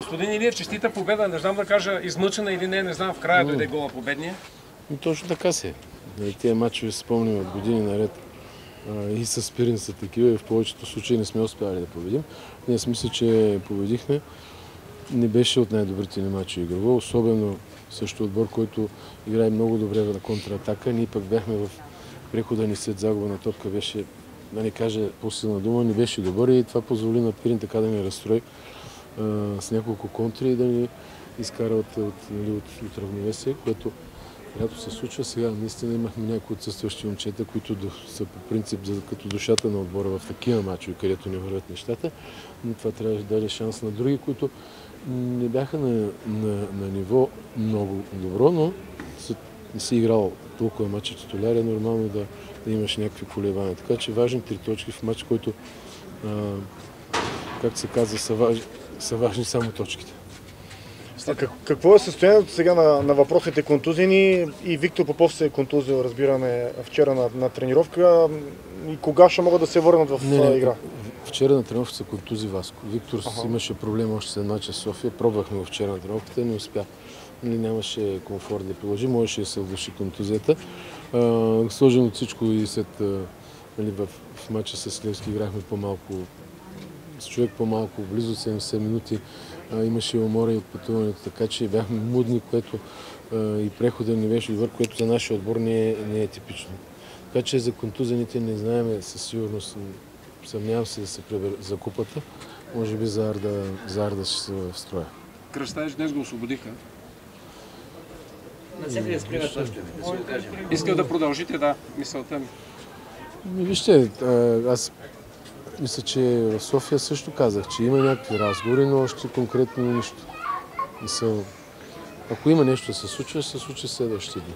Господин Илиев, честита победа. Не знам да кажа измъчена или не знам, в края дойде гола победния. И точно така се. Тия матчове се спомням от години наред. И с Пирин са такива и в повечето случаи не сме успяли да победим. Ние мисля, че победихме. Не беше от най-добрите ни матчи игрово, особено също отбор, който играе много добре на контратака. Ние пък бяхме в прехода ни след загуба на топка, беше, да не кажа по-силна дума, не беше добър и това позволи на Пирин така да ни разстрои с няколко контри и да ни изкара от равновесие, което рядко се случва. Сега наистина имахме някои отсъстващи момчета, които са по принцип като душата на отбора в такива мачове, където не вървят нещата, но това трябва да даде шанс на други, които не бяха на ниво много добро, но не си играл толкова мачи титуляр, е нормално да имаш някакви колебания. Така че важни 3 точки в матч, който, както се казва, са важни само точките. Какво е състоянието сега на въпросите контузини? И Виктор Попов се е контузил, разбираме, вчера на тренировка. И кога ще могат да се върнат в игра? Вчера на тренировка се контузи Васко. Виктор имаше проблем още след мача в София. Пробвахме го вчера на тренировката, не успя. Нямаше комфорт да продължи, можеше да се влуши контузията. Сложено от всичко и след в мача с Левски играхме по-малко, с човек по-малко, близо 70 минути. Имаше умора и от пътуването, така че бяхме мудни, което и преходът не беше добър, което за нашия отбор не е типично. Така че за контузените не знаем със сигурност. Съмнявам се да се приберат за купата. Може би за Арда ще се строя. Кръстаеш днес го освободиха. Всеки да сприме това ще Искам да продължите, мисълта ми. Вижте, аз мисля, че в София също казах, че има някакви разговори, но още конкретно нищо. Ако има нещо да се случва, ще се случи следващите дни.